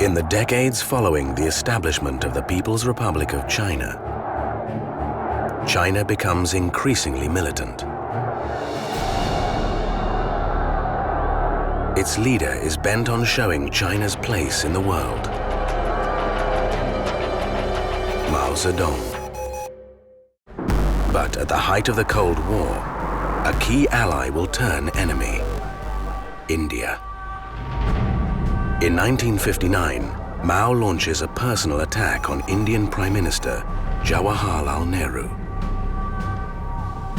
In the decades following the establishment of the People's Republic of China, China becomes increasingly militant. Its leader is bent on showing China's place in the world. Mao Zedong. But at the height of the Cold War, a key ally will turn enemy: India. In 1959, Mao launches a personal attack on Indian Prime Minister Jawaharlal Nehru.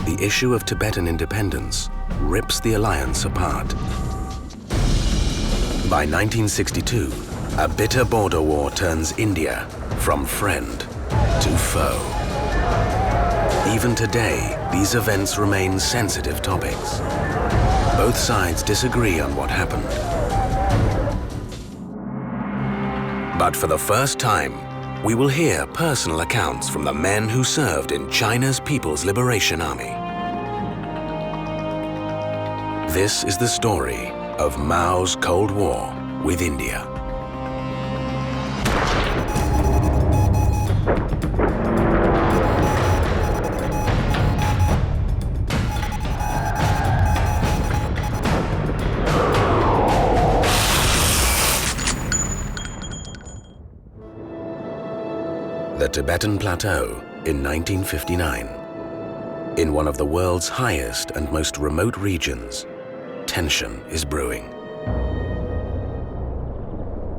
The issue of Tibetan independence rips the alliance apart. By 1962, a bitter border war turns India from friend to foe. Even today, these events remain sensitive topics. Both sides disagree on what happened. But for the first time, we will hear personal accounts from the men who served in China's People's Liberation Army. This is the story of Mao's Cold War with India. The Tibetan Plateau in 1959. In one of the world's highest and most remote regions, tension is brewing.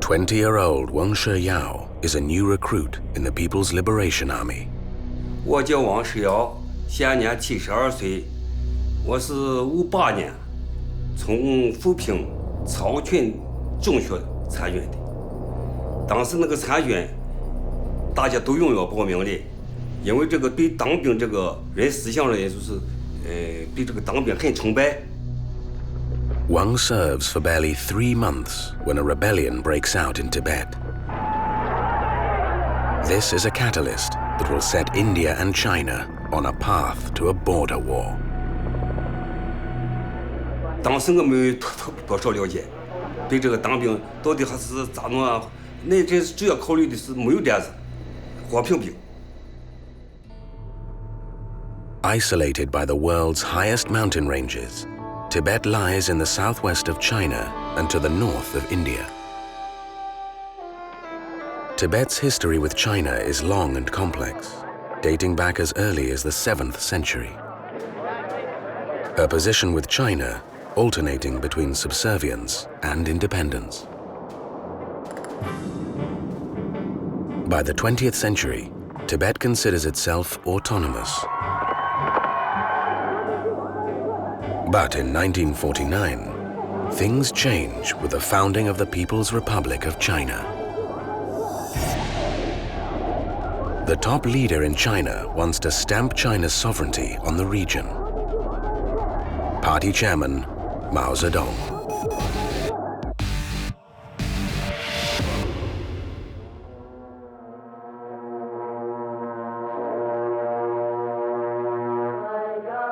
20-year-old Wang Shiyao is a new recruit in the People's Liberation Army. 我叫王世尧，现年72岁，我是58年从扶贫草群中学参军的。当时那个参军，大家都踊跃报名的，因为这个对当兵这个人思想呢，也就是对这个当兵很崇拜。 Wang serves for barely 3 months when a rebellion breaks out in Tibet. This is a catalyst that will set India and China on a path to a border war. 当时我没有多少了解，对这个当兵到底还是咋弄啊？那这主要考虑的是没有点子，和平兵。 Isolated by the world's highest mountain ranges, Tibet lies in the southwest of China and to the north of India. Tibet's history with China is long and complex, dating back as early as the 7th century. Her position with China alternating between subservience and independence. By the 20th century, Tibet considers itself autonomous. But in 1949, things change with the founding of the People's Republic of China. The top leader in China wants to stamp China's sovereignty on the region. Party chairman Mao Zedong.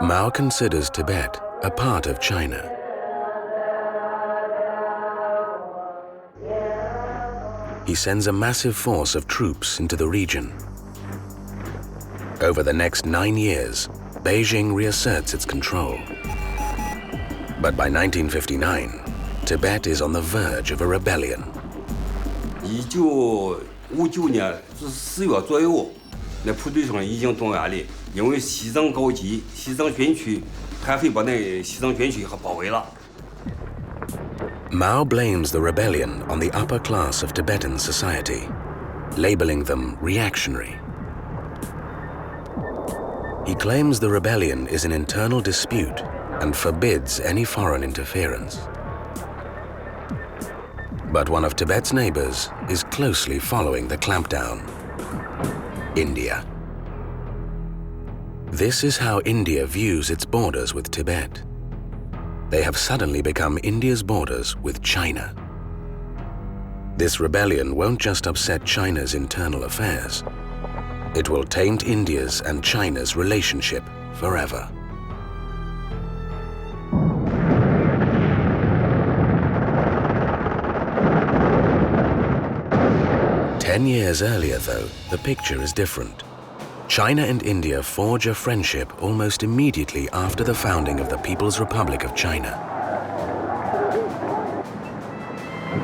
Mao considers Tibet a part of China. He sends a massive force of troops into the region. Over the next 9 years, Beijing reasserts its control. But by 1959, Tibet is on the verge of a rebellion. 1959年是4月左右，那部队上已经动员了，因为西藏高级、西藏军区。 还会把那西藏军区还包围了。 Mao blames the rebellion on the upper class of Tibetan society, labeling them reactionary. He claims the rebellion is an internal dispute and forbids any foreign interference. But one of Tibet's neighbors is closely following the clampdown: India. This is how India views its borders with Tibet. They have suddenly become India's borders with China. This rebellion won't just upset China's internal affairs. It will taint India's and China's relationship forever. 10 years earlier, though, the picture is different. China and India forge a friendship almost immediately after the founding of the People's Republic of China.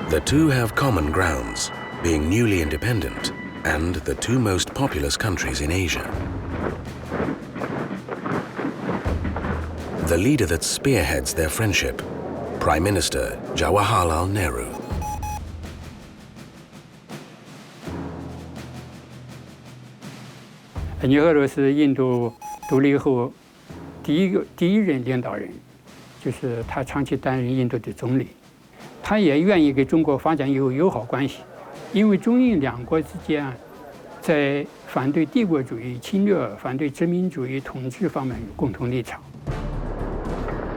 The two have common grounds, being newly independent and the two most populous countries in Asia. The leader that spearheads their friendship, Prime Minister Jawaharlal Nehru. Nehru 是印度独立后第一任领导人，就是他长期担任印度的总理。他也愿意跟中国发展友好关系，因为中印两国之间在反对帝国主义侵略、反对殖民主义统治方面有共同立场。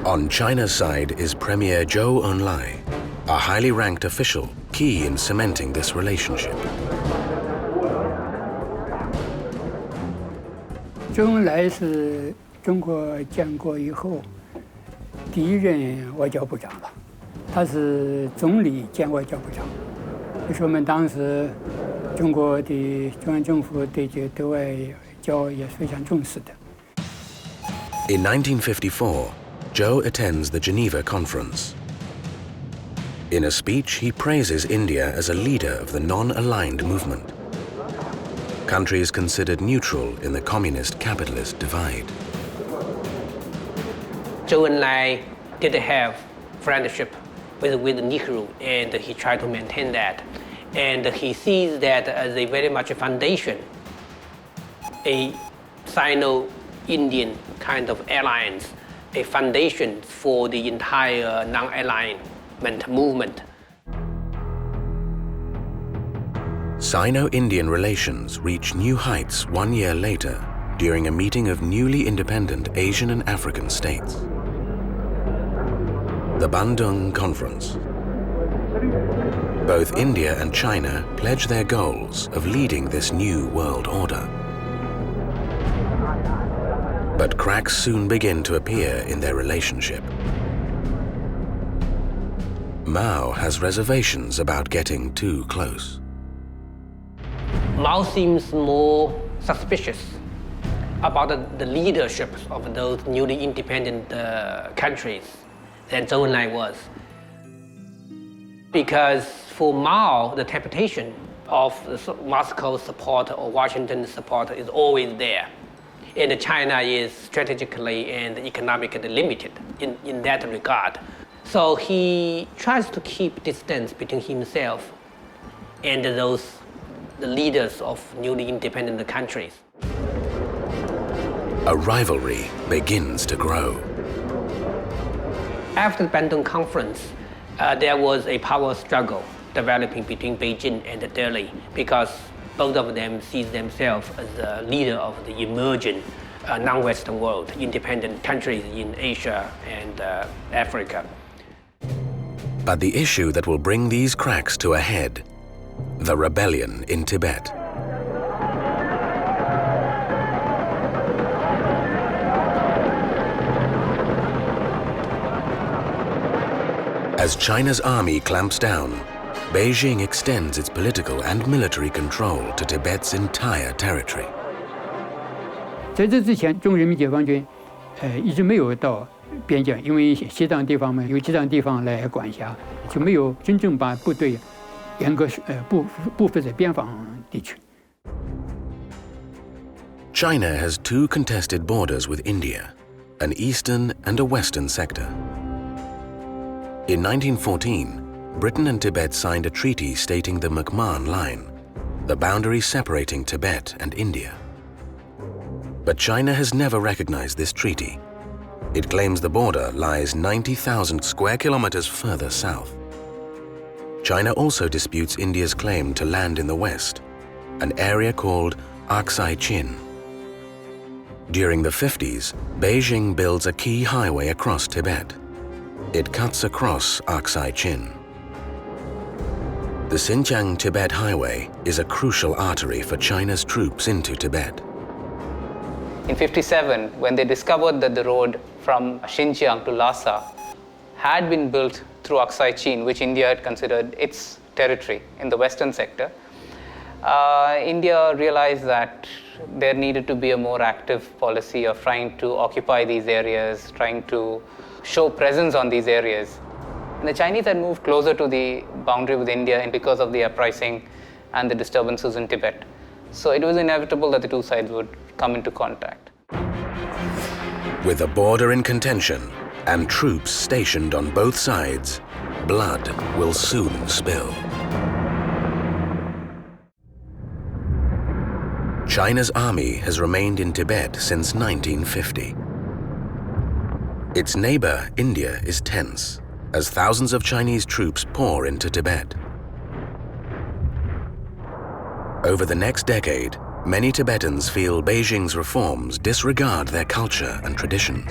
On China's side is Premier Zhou Enlai, a highly ranked official key in cementing this relationship. 周恩来是中国建国以后第一任外交部长了，他是总理兼外交部长，就说明当时中国的中央政府对这对外交也是非常重视的。In 1954, Zhou attends the Geneva Conference. In a speech, he praises India as a leader of the non-aligned movement. Countries considered neutral in the communist-capitalist divide. Zhou Enlai did have friendship with Nehru, and he tried to maintain that. And he sees that as a very much a foundation, a Sino-Indian kind of alliance, a foundation for the entire non-alignment movement. Sino-Indian relations reach new heights 1 year later during a meeting of newly independent Asian and African states. The Bandung Conference. Both India and China pledge their goals of leading this new world order. But cracks soon begin to appear in their relationship. Mao has reservations about getting too close. Mao seems more suspicious about the leadership of those newly independent countries than Zhou Enlai was. Because for Mao, the temptation of Moscow's support or Washington's support is always there. And China is strategically and economically limited in that regard. So he tries to keep distance between himself and the leaders of newly independent countries. A rivalry begins to grow. After the Bandung Conference, there was a power struggle developing between Beijing and Delhi because both of them see themselves as the leader of the emerging non-Western world, independent countries in Asia and Africa. But the issue that will bring these cracks to a head, the rebellion in Tibet. As China's army clamps down, Beijing extends its political and military control to Tibet's entire territory. 在这之前，中人民解放军一直没有到边境，因为西藏地方嘛，由西藏地方来管辖，就没有真正把部队严格布置在边防地区。China has two contested borders with India, an eastern and a western sector. In 1914, Britain and Tibet signed a treaty stating the McMahon Line, the boundary separating Tibet and India. But China has never recognized this treaty. It claims the border lies 90,000 square kilometers further south. China also disputes India's claim to land in the west, an area called Aksai Chin. During the 50s, Beijing builds a key highway across Tibet. It cuts across Aksai Chin. The Xinjiang-Tibet Highway is a crucial artery for China's troops into Tibet. In 57, when they discovered that the road from Xinjiang to Lhasa had been built through Aksai Chin, which India had considered its territory in the western sector, India realized that there needed to be a more active policy of trying to occupy these areas, trying to show presence on these areas. And the Chinese had moved closer to the boundary with India because of the uprising and the disturbances in Tibet. So it was inevitable that the two sides would come into contact. With the border in contention and troops stationed on both sides, blood will soon spill. China's army has remained in Tibet since 1950. Its neighbor, India, is tense as thousands of Chinese troops pour into Tibet. Over the next decade, many Tibetans feel Beijing's reforms disregard their culture and traditions.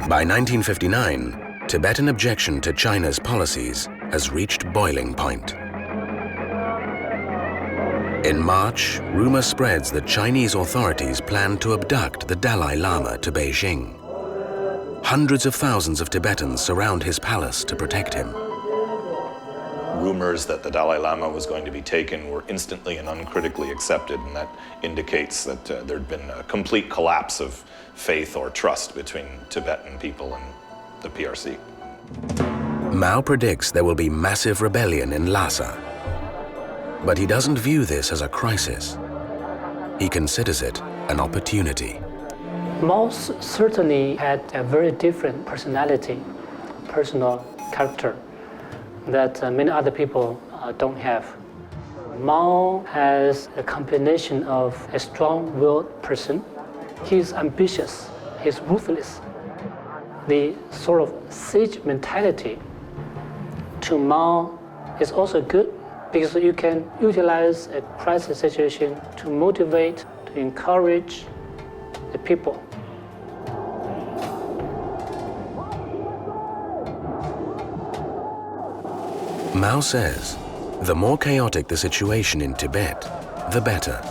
By 1959, Tibetan objection to China's policies has reached boiling point. In March, rumor spreads that Chinese authorities plan to abduct the Dalai Lama to Beijing. Hundreds of thousands of Tibetans surround his palace to protect him. Rumors that the Dalai Lama was going to be taken were instantly and uncritically accepted, and that indicates that there'd been a complete collapse of faith or trust between Tibetan people and the PRC. Mao predicts there will be massive rebellion in Lhasa. But he doesn't view this as a crisis. He considers it an opportunity. Mao certainly had a very different personality, personal character that many other people don't have. Mao has a combination of a strong-willed person. He's ambitious, he's ruthless. The sort of siege mentality to Mao is also good because you can utilize a crisis situation to motivate, to encourage the people. Mao says, the more chaotic the situation in Tibet, the better.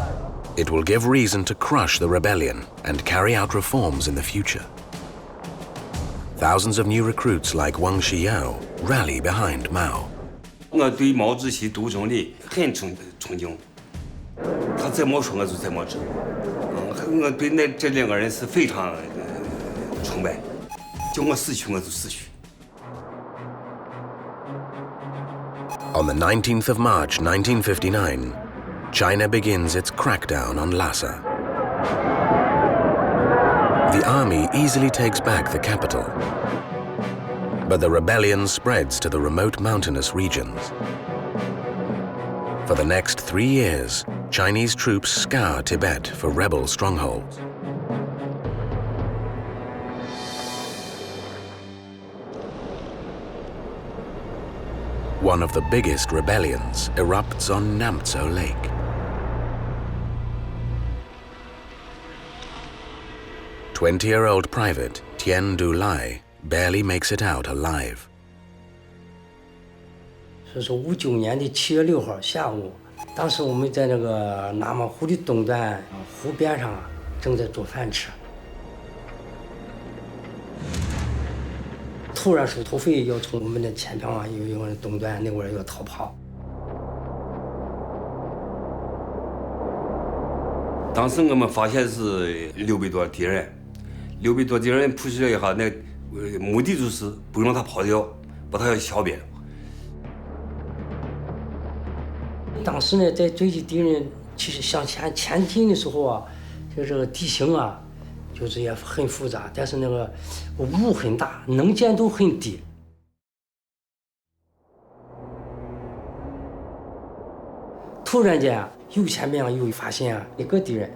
It will give reason to crush the rebellion and carry out reforms in the future. Thousands of new recruits like Wang Xiyao rally behind Mao. 我对毛主席独生的很崇敬，他怎么说我就怎么做。我对这两个人是非常崇拜，叫我死去我就死去。 On the 19th of March 1959, China begins its crackdown on Lhasa. The army easily takes back the capital, but the rebellion spreads to the remote mountainous regions. For the next 3 years, Chinese troops scour Tibet for rebel strongholds. One of the biggest rebellions erupts on Namtso Lake. Twenty-year-old Private Tian Du Lai barely makes it out alive. 所以说59年的7月6号下午，当时我们在那个纳木湖的东端湖边上正在做饭吃。突然是土匪要从我们的前方有人东端那会儿要逃跑。当时我们发现是600多敌人，600多敌人扑袭了以后，那目的就是不让他跑掉，把他消灭。当时呢，在追击敌人，其实向前进的时候啊，就这个地形啊。 就是也很复杂，但是那个雾很大，能见度很低。突然间，右前面又发现一个敌人，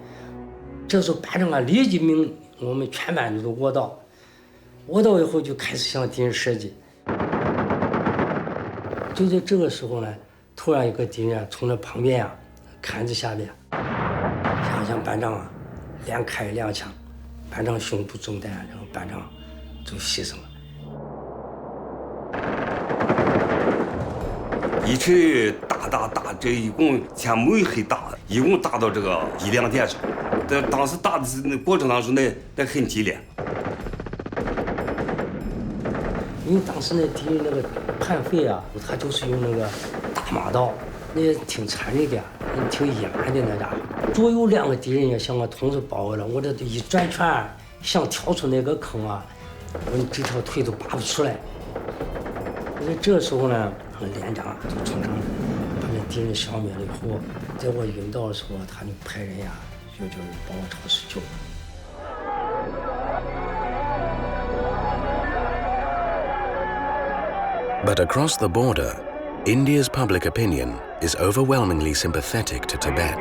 这时候班长立即命我们全班都卧倒，卧倒以后就开始向敌人射击。就在这个时候呢，突然一个敌人从那旁边坎子下边，向班长连开2枪。 班长胸部中弹，然后班长就牺牲了。一直打，这一共前没很大，一共打到这个1、2点钟。但当时打的过程当中，那很激烈。因为当时那敌人那个叛匪啊，他就是用那个大马刀，那也挺残忍的，也挺野蛮的那家伙。左右2个敌人也向我同时包围了，我这一转圈，想跳出那个坑啊，我这条腿都拔不出来。所以这时候呢，连长就冲上来，把那敌人消灭了以后，在我晕倒的时候，他就派人呀，就是把我朝死救。But across the border, India's public opinion is overwhelmingly sympathetic to Tibet.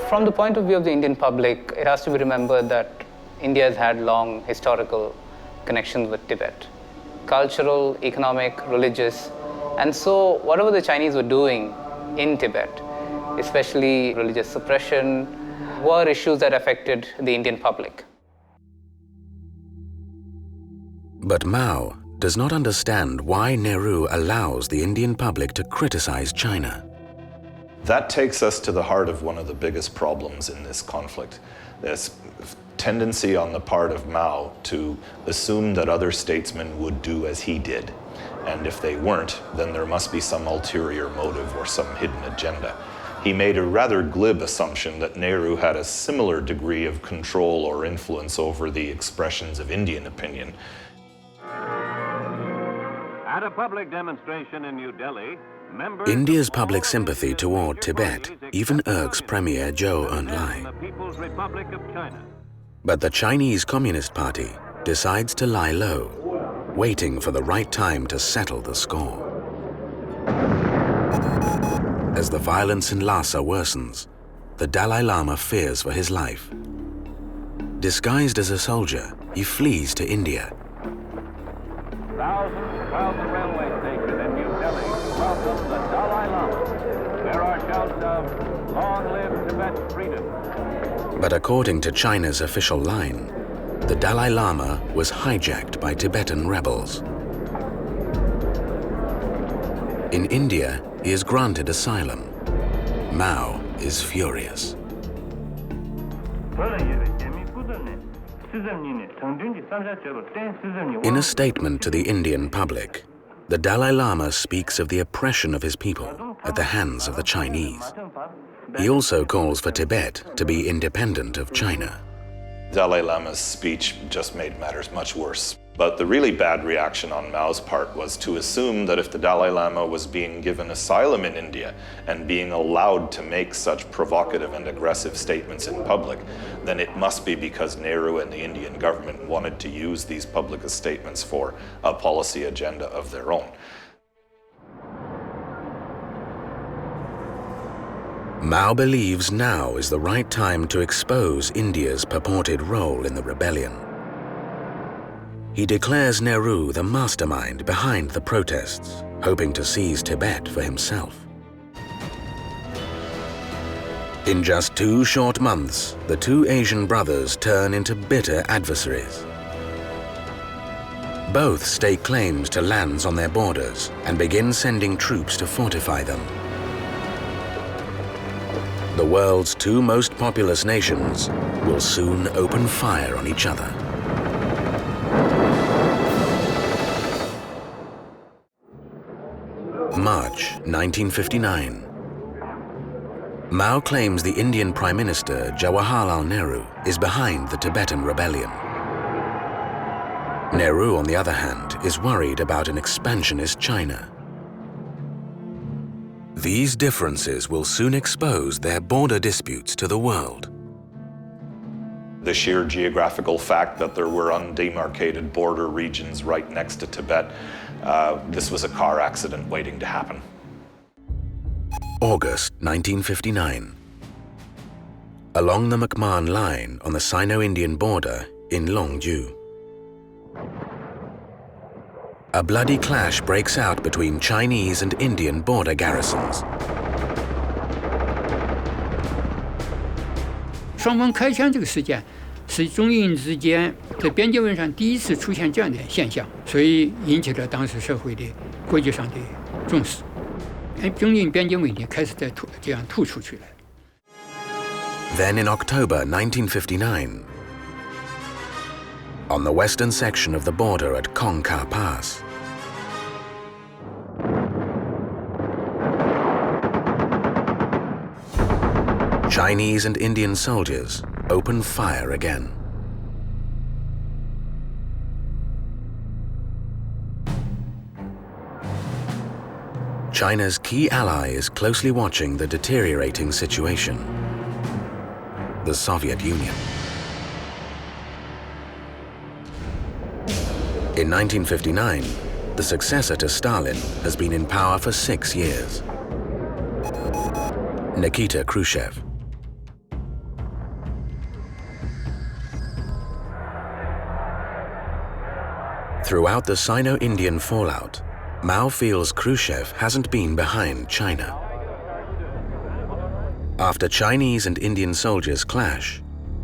From the point of view of the Indian public, it has to be remembered that India has had long historical connections with Tibet, cultural, economic, religious. And so whatever the Chinese were doing in Tibet, especially religious suppression, were issues that affected the Indian public. But Mao does not understand why Nehru allows the Indian public to criticize China. That takes us to the heart of one of the biggest problems in this conflict. This tendency on the part of Mao to assume that other statesmen would do as he did. And if they weren't, then there must be some ulterior motive or some hidden agenda. He made a rather glib assumption that Nehru had a similar degree of control or influence over the expressions of Indian opinion. At a public demonstration in New Delhi, India's public sympathy toward Tibet even irks Premier Zhou Enlai. But the Chinese Communist Party decides to lie low, waiting for the right time to settle the score. As the violence in Lhasa worsens, the Dalai Lama fears for his life. Disguised as a soldier, he flees to India. Thousands crowd the railway station in New Delhi to welcome the Dalai Lama. There are shouts of, "Long live Tibet's freedom." But according to China's official line, the Dalai Lama was hijacked by Tibetan rebels. In India, he is granted asylum. Mao is furious. In a statement to the Indian public, the Dalai Lama speaks of the oppression of his people at the hands of the Chinese. He also calls for Tibet to be independent of China. Dalai Lama's speech just made matters much worse. But the really bad reaction on Mao's part was to assume that if the Dalai Lama was being given asylum in India and being allowed to make such provocative and aggressive statements in public, then it must be because Nehru and the Indian government wanted to use these public statements for a policy agenda of their own. Mao believes now is the right time to expose India's purported role in the rebellion. He declares Nehru the mastermind behind the protests, hoping to seize Tibet for himself. In just 2 short months, the 2 Asian brothers turn into bitter adversaries. Both stake claims to lands on their borders and begin sending troops to fortify them. The world's 2 most populous nations will soon open fire on each other. March 1959. Mao claims the Indian Prime Minister Jawaharlal Nehru is behind the Tibetan rebellion. Nehru, on the other hand, is worried about an expansionist China. These differences will soon expose their border disputes to the world. The sheer geographical fact that there were undemarcated border regions right next to Tibet, this was a car accident waiting to happen. August 1959. Along the McMahon Line on the Sino-Indian border in Longju, a bloody clash breaks out between Chinese and Indian border garrisons. 双方开枪这个事件是中印之间在边界问上第一次出现这样的现象，所以引起了当时社会的国际上的重视。中印边界问题开始在这样突出去了。Then in October 1959, on the western section of the border at Kongka Pass. Chinese and Indian soldiers open fire again. China's key ally is closely watching the deteriorating situation: the Soviet Union. In 1959, the successor to Stalin has been in power for 6 years: Nikita Khrushchev. Throughout the Sino-Indian fallout, Mao feels Khrushchev hasn't been behind China. After Chinese and Indian soldiers clash,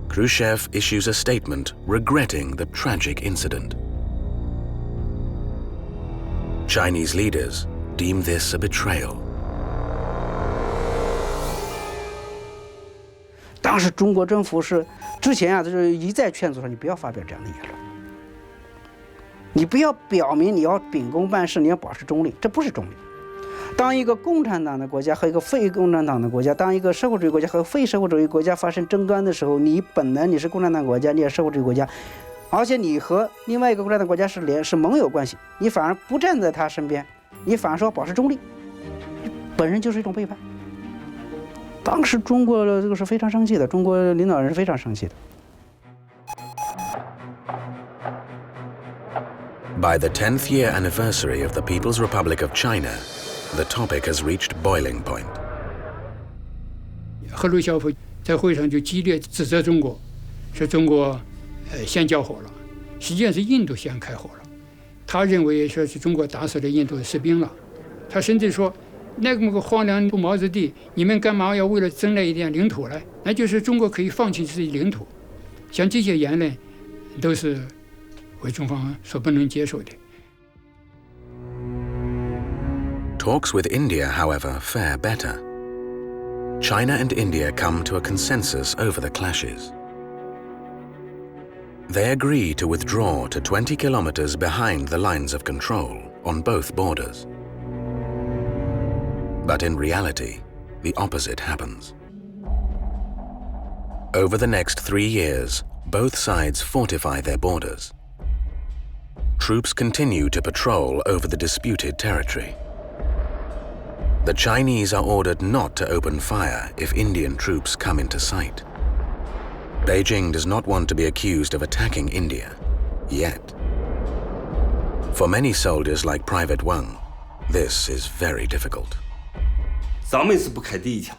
Khrushchev issues a statement regretting the tragic incident. Chinese leaders deem this a betrayal. 当时中国政府是之前啊，就是一再劝阻说你不要发表这样的言论，你不要表明你要秉公办事，你要保持中立，这不是中立。当一个共产党的国家和一个非共产党的国家，当一个社会主义国家和非社会主义国家发生争端的时候，你本来你是共产党国家，你也是社会主义国家，而且你和另外一个共产党国家是盟友关系，你反而不站在他身边，你反而说保持中立，本身就是一种背叛。当时中国这个是非常生气的，中国领导人是非常生气的。 By the 10th year anniversary of the People's Republic of China, the topic has reached boiling point. 赫鲁晓夫在会上就激烈指责中国，说中国先交火了，实际上是印度先开火了。他认为说是中国打死了印度士兵了，他甚至说那么个荒凉不毛之地，你们干嘛要为了争那一点领土呢？那就是中国可以放弃自己领土。像这些言论都是 为中方所不能接受的。 Talks with India, however, fare better. China and India come to a consensus over the clashes. They agree to withdraw to 20 kilometers behind the lines of control on both borders. But in reality, the opposite happens. Over the next 3 years, both sides fortify their borders. Troops continue to patrol over the disputed territory. The Chinese are ordered not to open fire if Indian troops come into sight. Beijing does not want to be accused of attacking India, yet. For many soldiers like Private Wang, this is very difficult. 咱们是不开第一枪，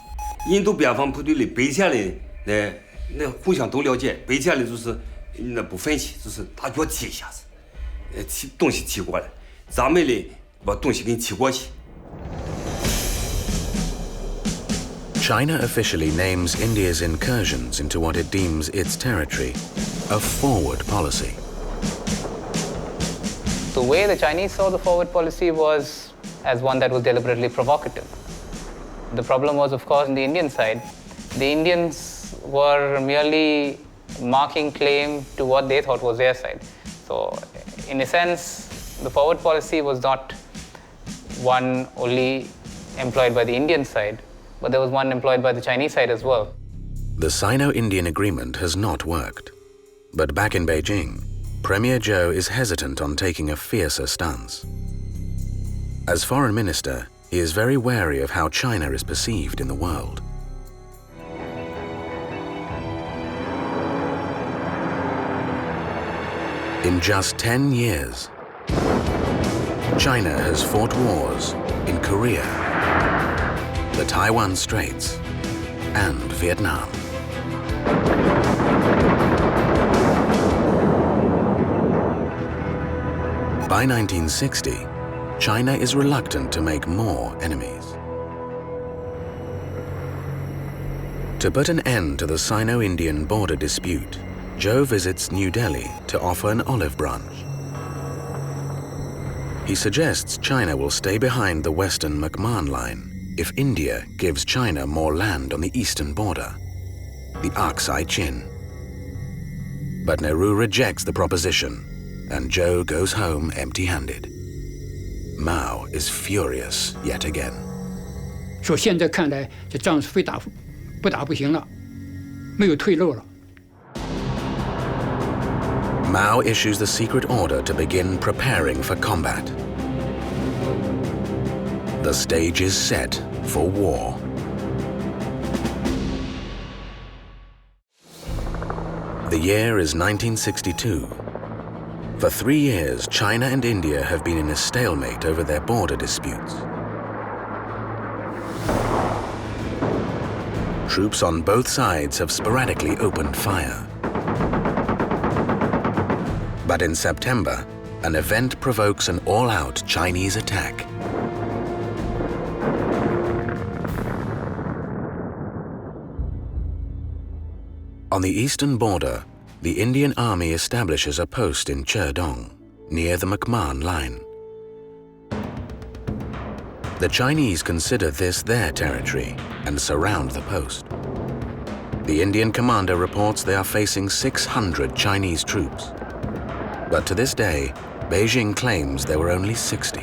印度边防部队的北线的那互相都了解，北线的就是那不分歧，就是大脚踢一下子。 东西踢过来，咱们的把东西给你踢过去。 China officially names India's incursions into what it deems its territory a forward policy. The way the Chinese saw the forward policy was as one that was deliberately provocative. The problem was, of course, on the Indian side. The Indians were merely marking claim to what they thought was their side. So, in a sense, the forward policy was not one only employed by the Indian side, but there was one employed by the Chinese side as well. The Sino-Indian agreement has not worked. But back in Beijing, Premier Zhou is hesitant on taking a fiercer stance. As foreign minister, he is very wary of how China is perceived in the world. In just 10 years, China has fought wars in Korea, the Taiwan Straits, and Vietnam. By 1960, China is reluctant to make more enemies. To put an end to the Sino-Indian border dispute, Zhou visits New Delhi to offer an olive branch. He suggests China will stay behind the Western McMahon Line if India gives China more land on the eastern border, the Aksai Chin. But Nehru rejects the proposition, and Zhou goes home empty-handed. Mao is furious yet again. 说现在看来，这仗是非打不打不行了，没有退路了。 Mao issues the secret order to begin preparing for combat. The stage is set for war. The year is 1962. For 3 years, China and India have been in a stalemate over their border disputes. Troops on both sides have sporadically opened fire. But in September, an event provokes an all-out Chinese attack. On the eastern border, the Indian army establishes a post in Cherdong, near the McMahon line. The Chinese consider this their territory and surround the post. The Indian commander reports they are facing 600 Chinese troops. But to this day, Beijing claims there were only 60.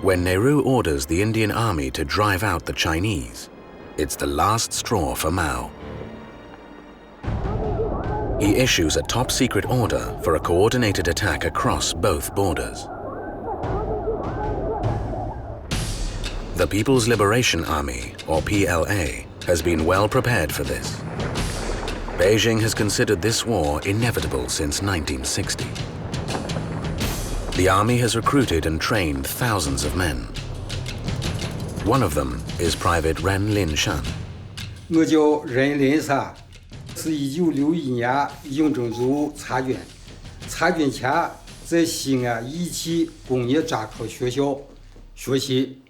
When Nehru orders the Indian army to drive out the Chinese, it's the last straw for Mao. He issues a top-secret order for a coordinated attack across both borders. The People's Liberation Army, or PLA, has been well prepared for this. Beijing has considered this war inevitable since 1960. The army has recruited and trained thousands of men. One of them is Private Ren Linshan. 我叫任林山，是1961年应征入参军。参军前在西安一期工业专科学校学习，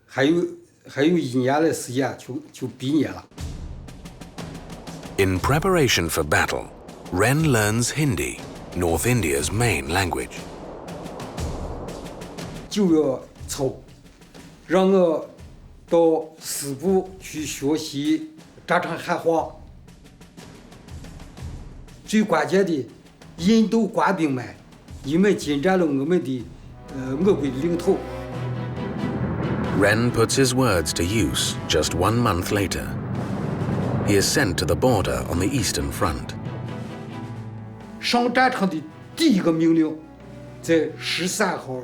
还有1年的时间就毕业了。 In preparation for battle, Ren learns Hindi, North India's main language. 9月初，让我到西部去学习战场喊话。最关键的，印度官兵们，你们侵占了我们的俄国领土。 Ren puts his words to use just 1 month later. He is sent to the border on the Eastern Front. 上战场的第一个命令，在13号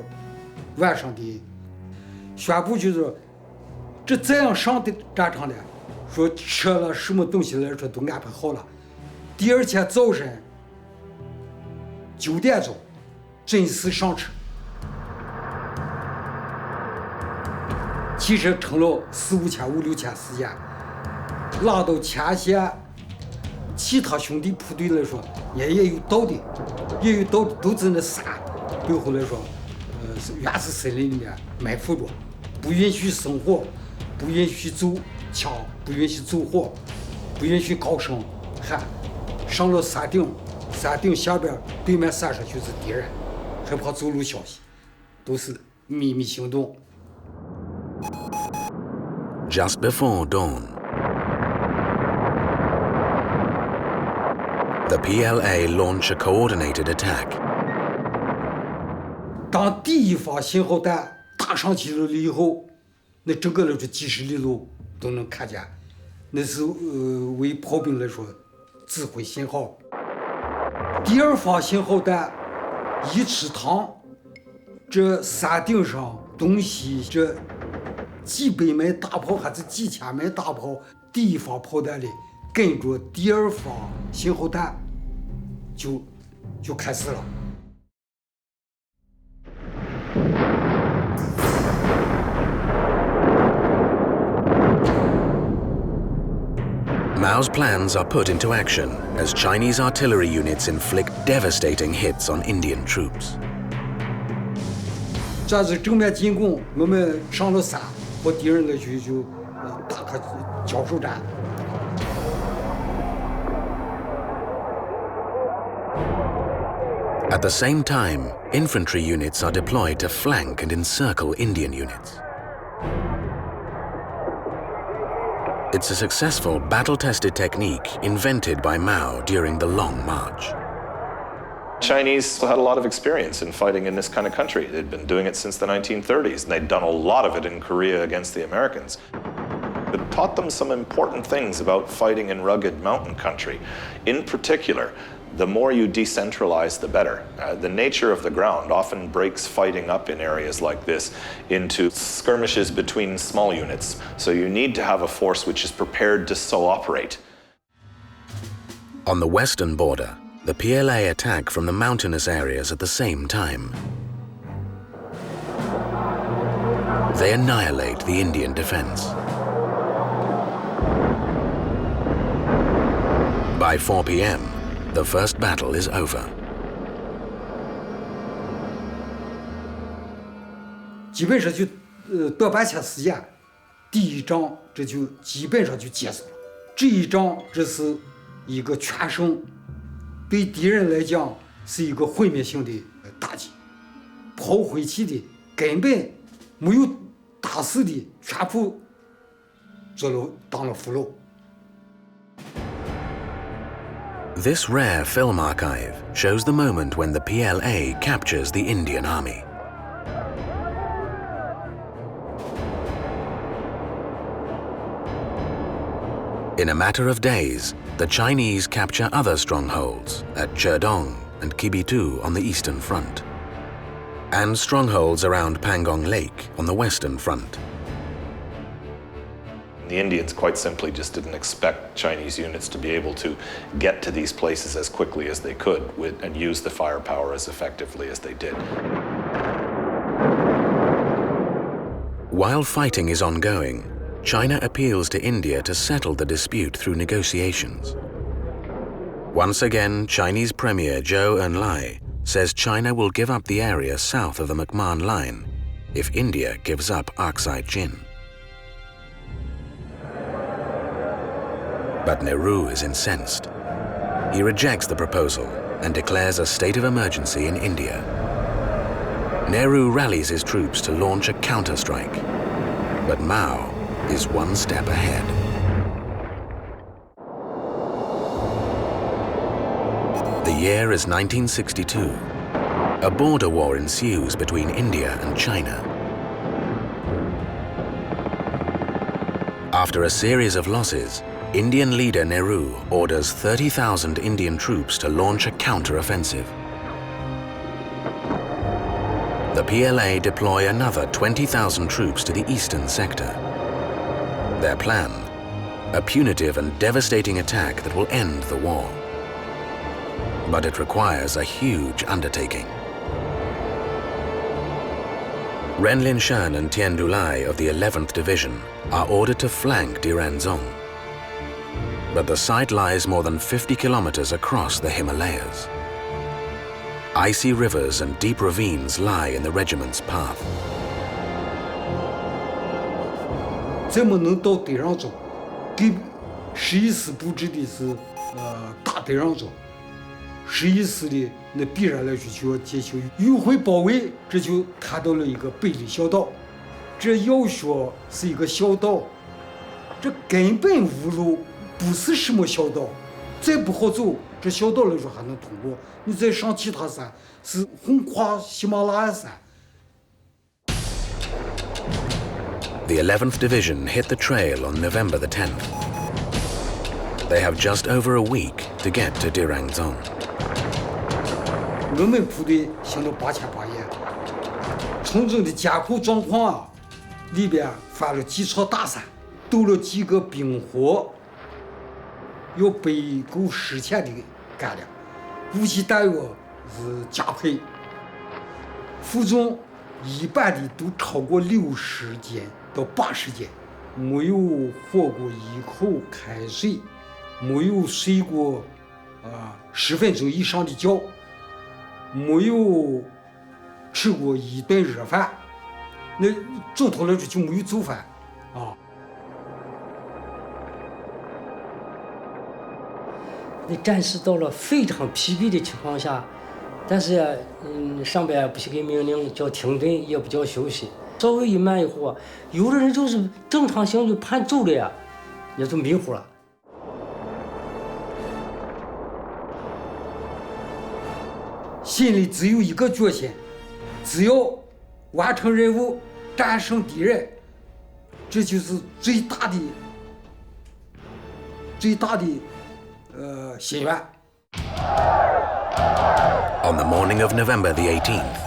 晚上的宣布，就是这样上的战场的，说车了什么东西来说都安排好了。第二天早晨9点钟准时上车，其实成了4、5天、5、6天时间。 拉到前线，其他兄弟部队来说，也有道的，都在那山背后来说，原始森林里面埋伏着，不允许生火，不允许走枪，不允许走火，不允许高声喊。上了山顶，山顶下边对面山上就是敌人，害怕走漏消息，都是秘密行动。 Just before dawn, the PLA launch a coordinated attack. 当第一发信号弹打上去了以后，那整个来说几十里路都能看见，那是为炮兵来说指挥信号。第二发信号弹一吃膛，这山顶上东西这几百枚大炮还是几千枚大炮，第一发炮弹里跟着第二发信号弹就开始了。 Mao's plans are put into action as Chinese artillery units inflict devastating hits on Indian troops. 这是正面进攻，我们上了山，和敌人来去就打个交手战。 At the same time, infantry units are deployed to flank and encircle Indian units. It's a successful battle-tested technique invented by Mao during the Long March. Chinese had a lot of experience in fighting in this kind of country. They'd been doing it since the 1930s, and they'd done a lot of it in Korea against the Americans. It taught them some important things about fighting in rugged mountain country. In particular, the more you decentralize, the better. The nature of the ground often breaks fighting up in areas like this into skirmishes between small units. So you need to have a force which is prepared to so operate. On the western border, the PLA attack from the mountainous areas at the same time. They annihilate the Indian defense. By 4 p.m., the first battle is over. 基本上就德巴恰事件，第一仗这就基本上就结束了。这一仗这是一个全胜，对敌人来讲是一个毁灭性的打击，炮灰起的根本没有打死的，全部做了当了俘虏。 This rare film archive shows the moment when the PLA captures the Indian army. In a matter of days, the Chinese capture other strongholds at Cherdong and Kibitu on the eastern front, and strongholds around Pangong Lake on the western front. The Indians quite simply just didn't expect Chinese units to be able to get to these places as quickly as they could and use the firepower as effectively as they did. While fighting is ongoing, China appeals to India to settle the dispute through negotiations. Once again, Chinese Premier Zhou Enlai says China will give up the area south of the McMahon Line if India gives up Aksai Chin. But Nehru is incensed. He rejects the proposal and declares a state of emergency in India. Nehru rallies his troops to launch a counterstrike, but Mao is one step ahead. The year is 1962. A border war ensues between India and China. After a series of losses, Indian leader Nehru orders 30,000 Indian troops to launch a counter-offensive. The PLA deploy another 20,000 troops to the eastern sector. Their plan, a punitive and devastating attack that will end the war. But it requires a huge undertaking. Ren Linshan and Tian Dulai of the 11th Division are ordered to flank Diranzong. But the site lies more than 50 kilometers across the Himalayas. Icy rivers and deep ravines lie in the regiment's path. 怎么能到德让州？给11师布置的是大德让州，11师的那必然来说就要接受迂回包围，这就谈到了一个北里小岛。这要说是一个小岛，这根本无路。 不是什么小岛，再不好走，这小岛来说还能通过。你再上其他山，是横跨喜马拉雅山。The 11th Division hit the trail on November the 10th. They have just over a week to get to Diranzong. 我们部队行了8800夜，从中的艰苦状况啊，里边翻了几场大山，斗了几个冰河。 要备够10天的干粮，武器弹药是加配，负重一般的都超过60斤到80斤，没有喝过一口开水，没有睡过10分钟以上的觉，没有吃过一顿热饭，那总统来说就没有做饭啊。 那战士到了非常疲惫的情况下，但是上边不是给命令叫停顿，也不叫休息。稍微一慢一会儿，有的人就是正常性就盼走了呀，也就迷糊了。心里只有一个决心，只要完成任务，战胜敌人，这就是最大的心愿。On the morning of November the 18th,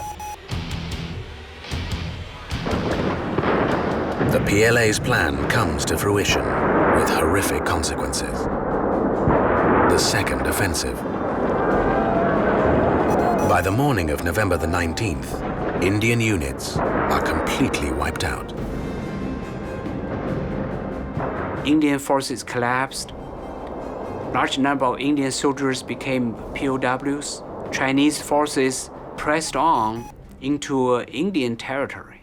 the PLA's plan comes to fruition with horrific consequences. The second offensive. By the morning of November the 19th, Indian units are completely wiped out. Indian forces collapsed. Large number of Indian soldiers became POWs. Chinese forces pressed on into Indian territory.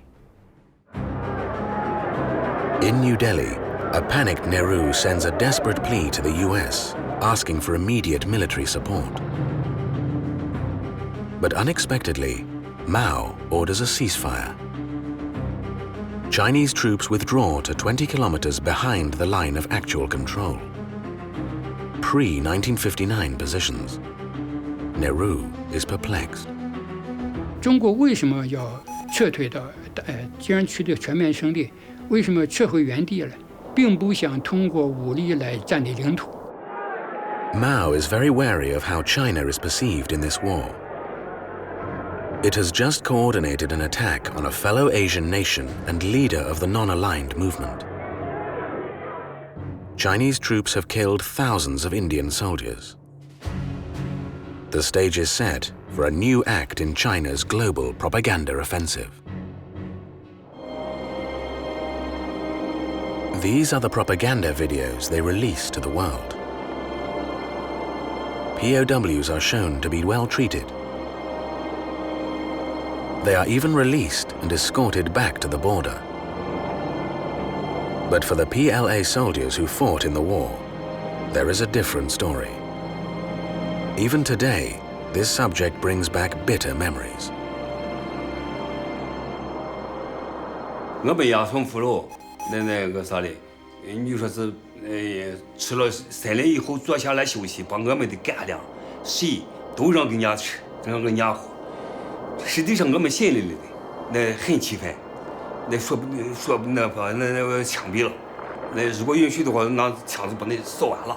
In New Delhi, a panicked Nehru sends a desperate plea to the US, asking for immediate military support. But unexpectedly, Mao orders a ceasefire. Chinese troops withdraw to 20 kilometers behind the line of actual control. Pre-1959 positions. Nehru is perplexed. 中国为什么要撤退到既然取得全面胜利，为什么撤回原地了？并不想通过武力来占领领土。Mao is very wary of how China is perceived in this war. It has just coordinated an attack on a fellow Asian nation and leader of the non-aligned movement. Chinese troops have killed thousands of Indian soldiers. The stage is set for a new act in China's global propaganda offensive. These are the propaganda videos they release to the world. POWs are shown to be well treated. They are even released and escorted back to the border. But for the PLA soldiers who fought in the war, there is a different story. Even today, this subject brings back bitter memories. 我被押送俘虏，那个啥的，你说是吃了3年以后坐下来休息，把我们的干粮、水都让给人家吃，让给人家喝。实际上我们心里的那很气愤，那说那枪毙了，那如果允许的话，拿枪子把那扫完了。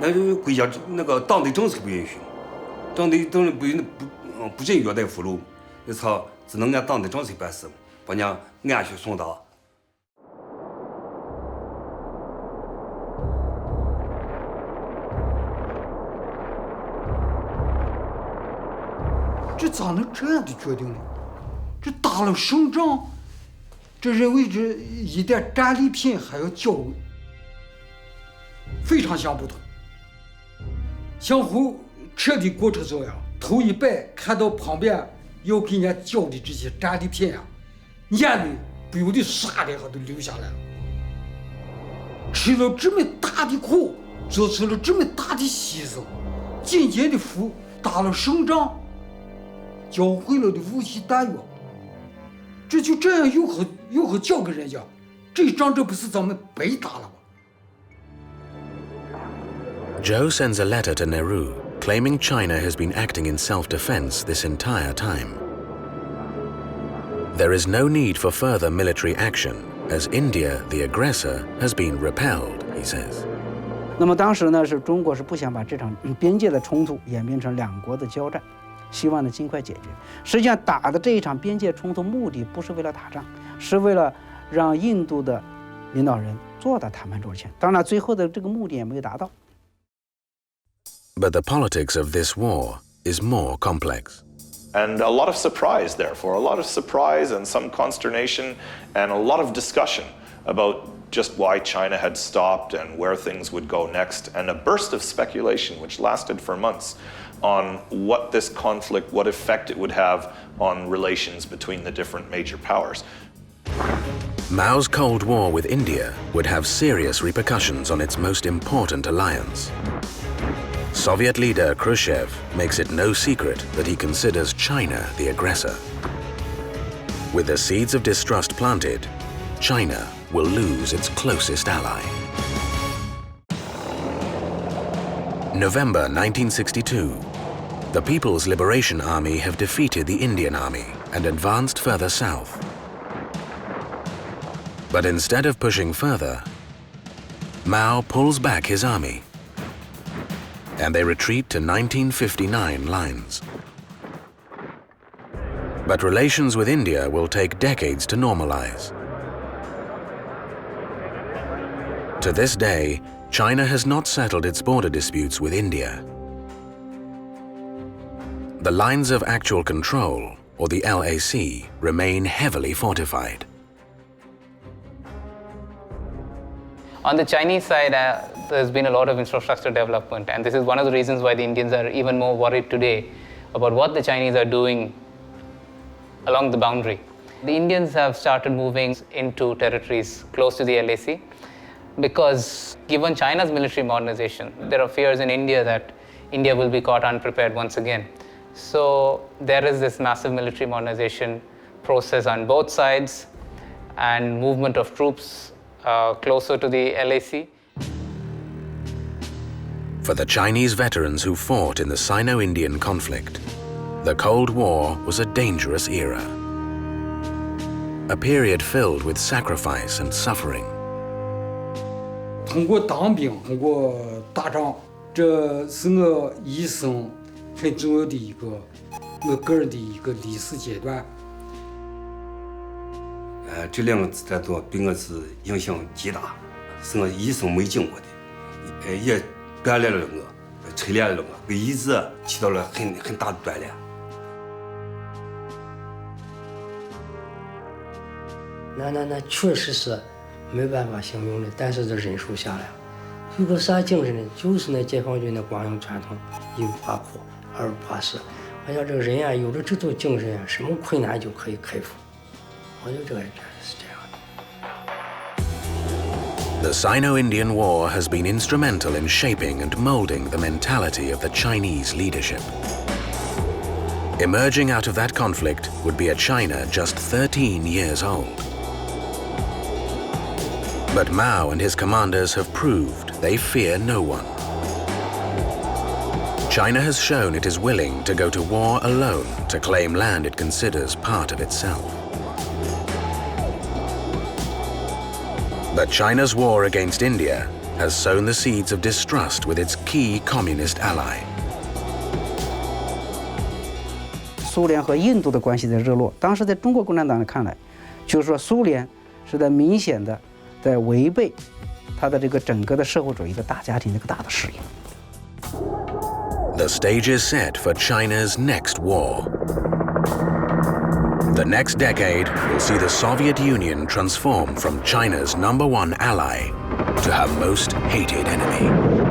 那就国家那个党的政策不允许，党的政策不准虐待俘虏，那操只能按党的政策办事，把人家安全送达。这咋能这样的决定呢？这打了胜仗，这认为这一点战利品还要交给，非常想不通。向后撤的过程中呀，头一摆看到旁边要给人家交的这些战利品呀，眼泪不由得唰的一下都流下来了。吃了这么大的苦，做出了这么大的牺牲，渐渐的打了胜仗。教会了的武器弹药，这就这样又和交给人家，这仗这不是咱们白打了吗？ Zhou sends a letter to Nehru claiming China has been acting in self-defense this entire time. There is no need for further military action as India, the aggressor, has been repelled, he says. 那么当时呢，是中国是不想把这场边界的冲突演变成两国的交战。 希望呢尽快解决。实际上打的这一场边界冲突目的不是为了打仗，是为了让印度的领导人坐到谈判桌前。当然，最后的这个目的也没有达到。But the politics of this war is more complex. And a lot of surprise, therefore, a lot of surprise and some consternation and a lot of discussion about just why China had stopped and where things would go next, and a burst of speculation which lasted for months on what this conflict, what effect it would have on relations between the different major powers. Mao's Cold War with India would have serious repercussions on its most important alliance. Soviet leader Khrushchev makes it no secret that he considers China the aggressor. With the seeds of distrust planted, China will lose its closest ally. November 1962. The People's Liberation Army have defeated the Indian Army and advanced further south. But instead of pushing further, Mao pulls back his army, and they retreat to 1959 lines. But relations with India will take decades to normalize. To this day, China has not settled its border disputes with India. The lines of actual control, or the LAC, remain heavily fortified. On the Chinese side, there's been a lot of infrastructure development, and this is one of the reasons why the Indians are even more worried today about what the Chinese are doing along the boundary. The Indians have started moving into territories close to the LAC because given China's military modernization, there are fears in India that India will be caught unprepared once again. So there is this massive military modernization process on both sides and movement of troops closer to the LAC. For the Chinese veterans who fought in the Sino-Indian conflict, the Cold War was a dangerous era, a period filled with sacrifice and suffering. 通过当兵，通过打仗，这是我一生很重要的一个我个人的一个历史阶段。这两个战斗对我是影响极大，是我一生没经过的，也锻炼了我，淬炼了我，对意志起到了很大的锻炼。那确实是没办法形容的，但是这忍受下来，有个啥精神呢？就是那解放军的光荣传统，一不怕苦，二不怕死。我想这个人呀，有了这种精神呀，什么困难就可以克服。我就这是这样的。The Sino-Indian War has been instrumental in shaping and molding the mentality of the Chinese leadership. Emerging out of that conflict would be a China just 13 years old. But Mao and his commanders have proved they fear no one. China has shown it is willing to go to war alone to claim land it considers part of itself. But China's war against India has sown the seeds of distrust with its key communist ally. 苏联和印度的关系在热络，当时在中国共产党人看来，就是说苏联是在明显的在违背他的这个整个的社会主义的大家庭这个大的事业。The stage is set for China's next war. The next decade will see the Soviet Union transform from China's #1 ally to her most hated enemy.